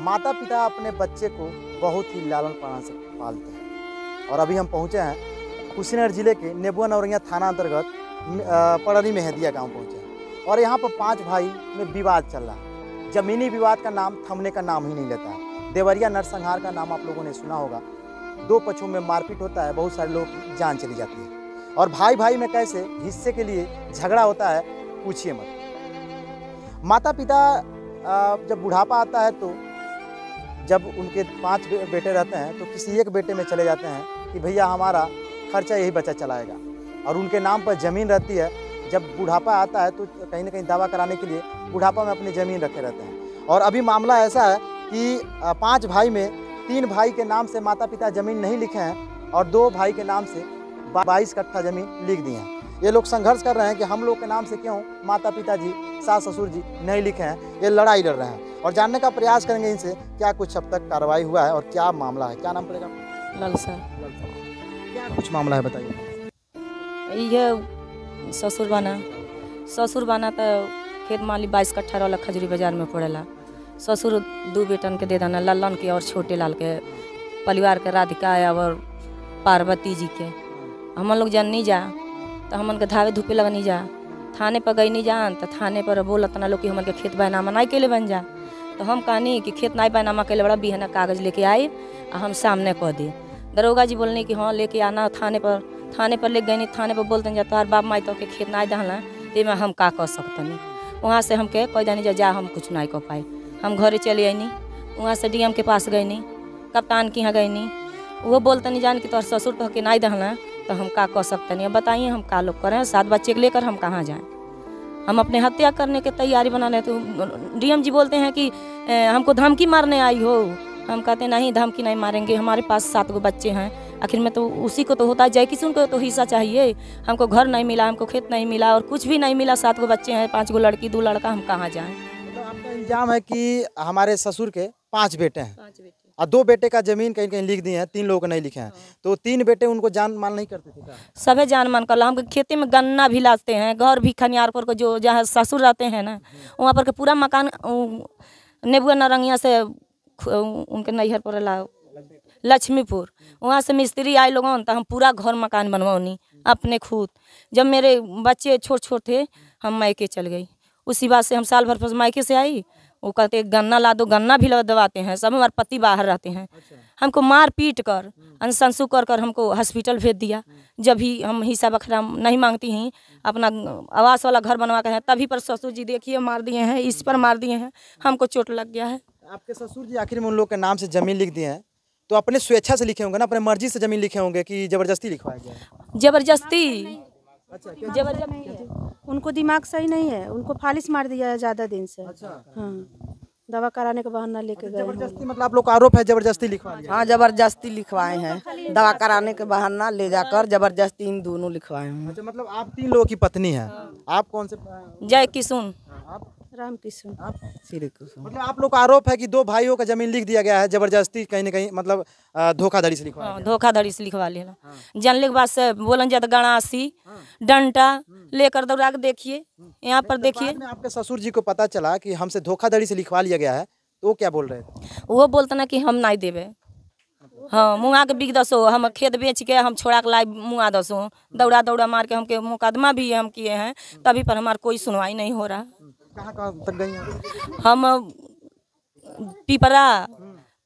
माता पिता अपने बच्चे को बहुत ही लालन पालन से पालते हैं। और अभी हम पहुंचे हैं कुशीनगर जिले के नेबुआ नौरंगिया थाना अंतर्गत पड़री मेहदिया गांव पहुंचे हैं। और यहाँ पर 5 भाई में विवाद चल रहा है। जमीनी विवाद का नाम थमने का नाम ही नहीं लेता है। देवरिया नरसंहार का नाम आप लोगों ने सुना होगा। 2 पक्षों में मारपीट होता है, बहुत सारे लोगों की जान चली जाती है। और भाई भाई में कैसे हिस्से के लिए झगड़ा होता है, पूछिए मत। माता पिता जब बुढ़ापा आता है तो जब उनके 5 बेटे रहते हैं तो किसी एक बेटे में चले जाते हैं कि भैया हमारा खर्चा यही बच्चा चलाएगा, और उनके नाम पर ज़मीन रहती है। जब बुढ़ापा आता है तो कहीं ना कहीं दावा कराने के लिए बुढ़ापा में अपनी ज़मीन रखे रहते हैं। और अभी मामला ऐसा है कि 5 भाई में 3 भाई के नाम से माता पिता ज़मीन नहीं लिखे हैं और 2 भाई के नाम से 22 कट्ठा ज़मीन लिख दी हैं। ये लोग संघर्ष कर रहे हैं कि हम लोग के नाम से क्यों माता पिता जी, सास ससुर जी नहीं लिखे हैं। ये लड़ाई लड़ रहे हैं और जानने का प्रयास करेंगे इनसे क्या कुछ अब तक कार्रवाई हुआ है और क्या मामला है। क्या नाम पड़ेगा? ललसा। क्या कुछ मामला है बताइए। ये ससुर बना तो खेत माली 22 कट्ठा वाला खजूरी बाजार में पड़ेला। ससुर 2 बेटन के दे देना, लल्लन के और छोटे लाल के, परिवार के राधिका और पार्वती जी के। हम लोग जन नहीं जा तो हमन के धावे धूपे लग नहीं जा, थाने पर गई नहीं जान तो थाने पर बोलत ना लोग कि हमन के खेत बैनामा नहीं के लिए बन जा। तो हम कहनी कि खेत नहीं बैनामा के लिए बड़ा बिहना कागज लेके आई और हम सामने कह दी। दरोगा जी बोलने कि हाँ लेके आना थाने पर ले गई। थाने पर बोलते जा तोहार बाप माई तो के खेत नहीं दहला ते में हम का कर सकतनी। वहाँ से हमके कह देनी जा हम कुछ नहीं कर पाए। हम घरे चले आईनी, वहाँ से डीएम के पास गई नी, कप्तान के यहाँ गई नी। वो बोलते नहीं जान कि तोहर ससुर तो के नहीं दहला तो हम का कर सकते नहीं। अब बताइए हम का लोग करें? 7 बच्चे को लेकर हम कहाँ जाएं? हम अपने हत्या करने की तैयारी बना रहे। तो डीएम जी बोलते हैं कि हमको धमकी मारने आई हो। हम कहते नहीं, धमकी नहीं मारेंगे, हमारे पास 7 गो बच्चे हैं। आखिर में तो उसी को तो होता है, जय किशन को तो हिस्सा चाहिए। हमको घर नहीं मिला, हमको खेत नहीं मिला और कुछ भी नहीं मिला। 7 गो बच्चे हैं, 5 गो लड़की 2 लड़का, हम कहाँ जाएँ? तो आपका इल्जाम है कि हमारे ससुर के 5 बेटे हैं 5 बेटे और 2 बेटे का जमीन कहीं कहीं लिख दी है, 3 लोगों को नहीं लिखे हैं। तो 3 बेटे उनको जान माल नहीं करते थे क्या? सभी जान मान कर हम खेती में गन्ना भी लाते हैं। घर भी खनियारपुर को जो जहाँ ससुर रहते हैं ना, वहाँ पर के पूरा मकान नेबुआ नौरंगिया से उनके नैहर पर लक्ष्मीपुर, वहाँ से मिस्त्री आए लोगों तो हम पूरा घर मकान बनवानी अपने खुद। जब मेरे बच्चे छोटे थे हम मायके चल गई। उसी बात से हम साल भर मायके से आई। वो कहते गन्ना ला दो, गन्ना भी दबाते हैं। सब हमारे पति बाहर रहते हैं। हमको मार पीट कर अनशंसु कर हमको हॉस्पिटल भेज दिया। जब भी हम हिस्सा बखरा नहीं मांगती हैं, अपना आवास वाला घर बनवा के हैं, तभी पर ससुर जी देखिए मार दिए हैं, इस पर मार दिए हैं, हमको चोट लग गया है। आपके ससुर जी आखिर में उन लोग के नाम से जमीन लिख दिए हैं तो अपने स्वेच्छा से लिखे होंगे ना, अपने मर्जी से जमीन लिखे होंगे कि जबरदस्ती लिखवाया गया है? जबरदस्ती। अच्छा, उनको दिमाग सही नहीं है, उनको फालिश मार दिया है ज़्यादा दिन से। अच्छा, हाँ, दवा कराने का बहाना लेके गए। जबरदस्ती मतलब आप लोग का आरोप है जबरदस्ती लिखवा दिया? हाँ, जबरदस्ती लिखवाए हैं। दवा कराने के बहाना ले जाकर जबरदस्ती इन दोनों लिखवाए हैं। अच्छा, मतलब आप 3 लोगों की पत्नी हैं। आप कौन से? जय किशन। आप? राम किशन। आप? श्री कृष्ण। मतलब आप लोग का आरोप है कि 2 भाइयों का जमीन लिख दिया गया है जबरदस्ती, कहीं ना कहीं मतलब धोखाधड़ी से लिखवाया गया है। धोखाधड़ी से लिखवा लेना। जानने के बाद से बोलन जाता गणासी डंटा लेकर दौड़ा के देखिए, यहाँ पर देखिए। बाद में आपके ससुर जी को पता चला कि हमसे धोखाधड़ी से लिखवा लिया गया है तो वो क्या बोल रहे थे? वो बोलते ना कि हम नहीं देवे। हाँ, मुँगा के बिक दसो, हम खेत बेच के हम छोड़ा के लाई मुँगा दसो। दौड़ा मार के हमके मुकदमा भी हम किए हैं, तभी पर हमारा कोई सुनवाई नहीं हो रहा। कहाँ तक गई हैं? हम पिपरा,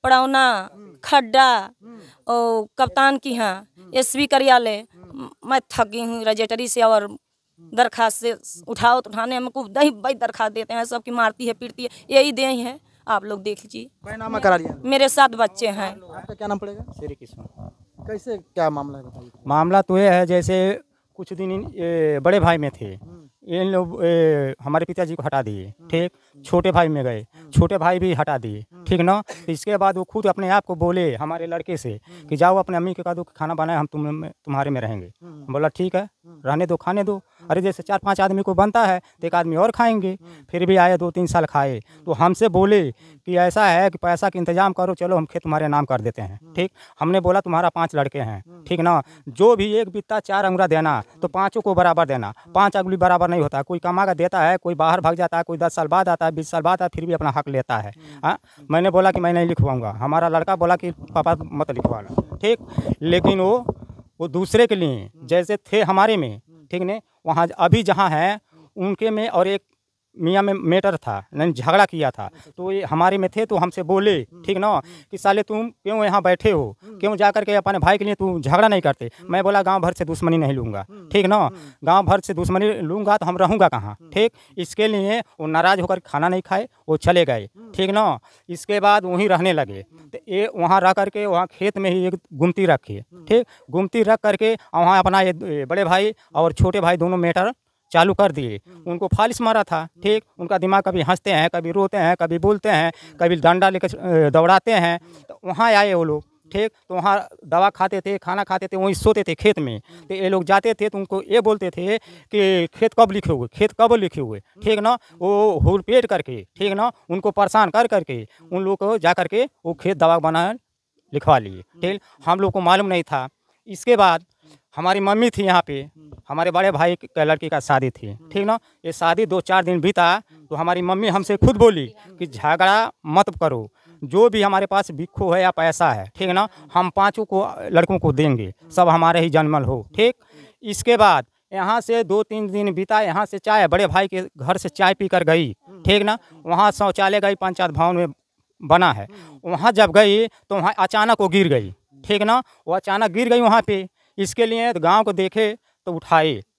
पड़ौना, खड्डा और कप्तान की यहाँ एसपी कार्यालय। मैं थक गई हूँ रजिस्ट्री से और दरखास्त से उठाने हमको दही भाई दरखास्त देते हैं, सबकी मारती है पीटती है, यही दे है। आप लोग देख लीजिए। बैनामा करा लिया? मेरे 7 बच्चे हैं। आपका क्या नाम पड़ेगा? श्री कृष्ण। कैसे क्या मामला है बताइए। मामला तो ये है, जैसे कुछ दिन बड़े भाई में थे, इन लोग हमारे पिताजी को हटा दिए। ठीक, छोटे भाई में गए, छोटे भाई भी हटा दिए। ठीक ना। तो इसके बाद वो खुद अपने आप को बोले हमारे लड़के से कि जाओ अपने अम्मी के कहा दो खाना बनाए, हम तुम्हारे में रहेंगे। बोला ठीक है, रहने दो, खाने दो। अरे जैसे 4-5 आदमी को बनता है तो एक आदमी और खाएंगे। फिर भी आए 2-3 साल खाए, तो हमसे बोले कि ऐसा है कि पैसा का इंतजाम करो, चलो हम खेत तुम्हारे नाम कर देते हैं। ठीक, हमने बोला तुम्हारा 5 लड़के हैं, ठीक ना, जो भी एक बित्ता 4 अंगुरा देना तो 5 को बराबर देना। 5 अंगुली बराबर नहीं होता, कोई कमा कर देता है, कोई बाहर भाग जाता है, कोई 10 साल बाद आता है, 20 साल बाद आता है, फिर भी अपना हक लेता है। हाँ, मैंने बोला कि मैं नहीं लिखवाऊंगा, हमारा लड़का बोला कि पापा मत लिखवाना। ठीक, लेकिन वो दूसरे के लिए जैसे थे हमारे में, ठीक ने, वहाँ अभी जहाँ है उनके में और एक मियाँ में मैटर था, नहीं झगड़ा किया था, तो ये हमारे में थे, तो हमसे बोले, ठीक ना, कि साले तुम क्यों यहाँ बैठे हो, क्यों जा करके अपने भाई के लिए तू झगड़ा नहीं करते। मैं बोला गांव भर से दुश्मनी नहीं लूँगा, ठीक ना, गांव भर से दुश्मनी लूँगा तो हम रहूँगा कहाँ। ठीक, इसके लिए वो नाराज़ होकर खाना नहीं खाए, वो चले गए, ठीक ना। इसके बाद वहीं रहने लगे, तो ये वहाँ रह करके वहाँ खेत में ही एक गुमती रखी, ठीक, गुमती रख करके वहाँ अपना ये बड़े भाई और छोटे भाई दोनों मैटर चालू कर दिए। उनको फालिश मारा था, ठीक, उनका दिमाग कभी हंसते हैं, कभी रोते हैं, कभी बोलते हैं, कभी डंडा लेकर दौड़ाते हैं। तो वहाँ आए वो लोग, ठीक, तो वहाँ दवा खाते थे, खाना खाते थे, वहीं सोते थे खेत में। तो ये लोग जाते थे तो उनको ये बोलते थे कि खेत कब लिखे हुए, खेत कब लिखे हुए, ठीक ना। वो हुड़पेट करके, ठीक ना, उनको परेशान कर करके उन लोग को जा करके वो खेत दवा बना लिखवा लिए। ठीक, हम लोग को मालूम नहीं था। इसके बाद हमारी मम्मी थी यहाँ पे, हमारे बड़े भाई के लड़की का शादी थी, ठीक ना। ये शादी 2-4 दिन बीता तो हमारी मम्मी हमसे खुद बोली कि झगड़ा मत करो, जो भी हमारे पास भिक्खो है या पैसा है, ठीक ना, हम 5 को लड़कों को देंगे, सब हमारे ही जन्मल हो। ठीक, इसके बाद यहाँ से 2-3 दिन बीता, यहाँ से चाय बड़े भाई के घर से चाय पी कर गई, ठीक ना। वहाँ शौचालय गई, पंचायत भवन में बना है, वहाँ जब गई तो वहाँ अचानक वो गिर गई, ठीक ना। वो अचानक गिर गई वहाँ पे। इसके लिए तो गांव को देखे तो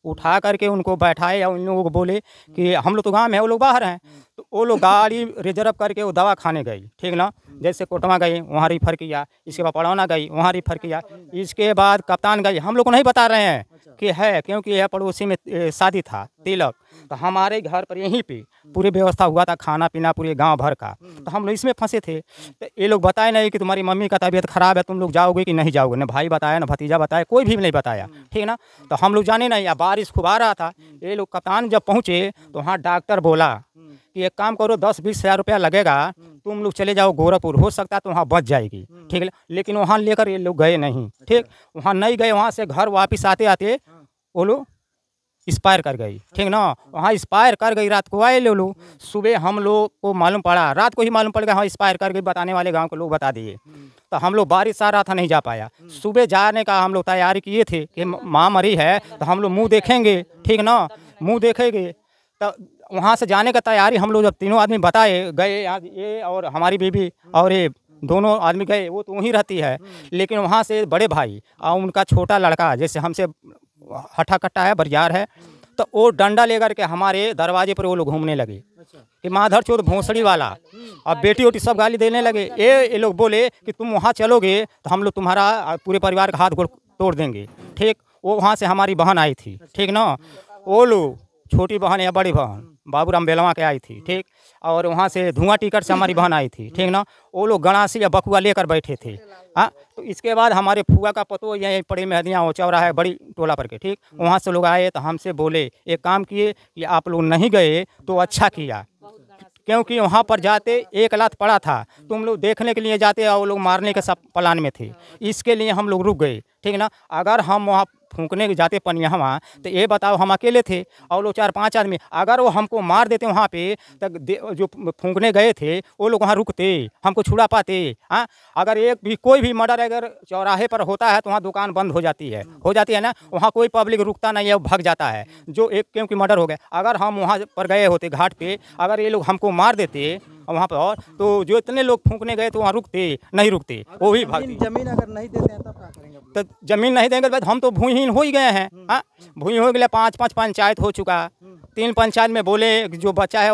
उठा करके उनको बैठाए या उन लोगों को बोले कि हम लोग तो गांव में हैं, वो लोग बाहर हैं। तो वो लोग गाड़ी रिजर्व करके वो दवा खाने गई, ठीक ना। जैसे कोटमा गई, वहाँ रिफ़र किया, इसके बाद पड़ौना गई, वहाँ रिफ़र किया, इसके बाद कप्तान गई। हम लोग को नहीं बता रहे हैं कि है, क्योंकि यह पड़ोसी में शादी था, तिलक, तो हमारे घर पर यहीं पे पूरी व्यवस्था हुआ था, खाना पीना पूरे गांव भर का। तो हम लोग इसमें फंसे थे। तो ये लोग बताए नहीं कि तुम्हारी मम्मी का तबीयत खराब है, तुम लोग जाओगे कि नहीं जाओगे। न भाई बताया, न भतीजा बताया, कोई भी नहीं बताया, ठीक ना। तो हम लोग जाने नहीं, बारिश खूब आ रहा था। ये लोग कप्तान जब पहुँचे तो वहाँ डॉक्टर बोला कि एक काम करो, 10-20 हज़ार रुपया लगेगा, तुम लोग चले जाओ गोरखपुर, हो सकता है तो वहाँ बच जाएगी, ठीक है। लेकिन वहाँ लेकर ये लोग गए नहीं, ठीक, वहाँ नहीं गए। वहाँ से घर वापस आते आते वो लोग एक्सपायर कर गई, ठीक ना। वहाँ एक्सपायर कर गई, रात को आए ले लो। सुबह हम लोग को मालूम पड़ा, रात को ही मालूम पड़ गया हाँ एक्सपायर कर गई, बताने वाले गांव के लोग बता दिए। तो हम लोग बारिश आ रहा था, नहीं जा पाया। सुबह जाने का हम लोग तैयारी किए थे कि माँ मरी है तो हम लोग मुँह देखेंगे, ठीक ना, मुँह देखेंगे। तो वहाँ से जाने का तैयारी हम लोग जब तीनों आदमी बताए गए, ये और हमारी बीवी और ये दोनों आदमी गए, वो तो वहीं रहती है। लेकिन वहाँ से बड़े भाई और उनका छोटा लड़का, जैसे हमसे हट्ठा कट्टा है, बरियार है, तो वो डंडा लेकर के हमारे दरवाजे पर वो लोग घूमने लगे कि माधर चौथ भोंसड़ी वाला। अब बेटी वोटी सब गाली देने लगे। ये लोग बोले कि तुम वहाँ चलोगे तो हम लोग तुम्हारा पूरे परिवार का हाथ गोड़ तोड़ देंगे, ठीक। वो वहाँ से हमारी बहन आई थी, ठीक ना। वो लोग छोटी बहन या बड़ी बहन बाबूराम बेलवा के आई थी, ठीक, और वहाँ से धुआं टिकट से हमारी बहन आई थी, ठीक ना। वो लोग गणासी या बकुआ लेकर बैठे थे। हाँ, तो इसके बाद हमारे फुआ का पतो यहीं पड़े मेहदियाँ वो चौरा है बड़ी टोला पर के, ठीक, वहाँ से लोग आए तो हमसे बोले एक काम किए कि आप लोग नहीं गए तो अच्छा किया, क्योंकि वहाँ पर जाते एक लात पड़ा था, तुम लोग देखने के लिए जाते और वो लोग मारने के सब प्लान में थे। इसके लिए हम लोग रुक गए, ठीक ना। अगर हम वहाँ फूंकने के जाते पनियावा तो ये बताओ, हम अकेले थे और लोग 4-5 आदमी, अगर वो हमको मार देते वहाँ पे तक जो फूंकने गए थे वो लोग वहाँ रुकते, हमको छुड़ा पाते। हाँ, अगर एक भी कोई भी मर्डर अगर चौराहे पर होता है तो वहाँ दुकान बंद हो जाती है ना, वहाँ कोई पब्लिक रुकता नहीं है, वो भाग जाता है। जो एक क्योंकि मर्डर हो गया, अगर हम वहाँ पर गए होते घाट पे, अगर ये लोग हमको मार देते वहाँ पर, तो जो इतने लोग फूंकने गए तो वहाँ रुकते नहीं, रुकते वो भी भागते। जमीन अगर नहीं देते हैं तब क्या करेंगे? तो जमीन नहीं देंगे तो हम तो भूमिहीन हो ही गए हैं। हाँ, भूमि हो गए, 5 पंचायत हो चुका, 3 पंचायत में बोले जो बच्चा है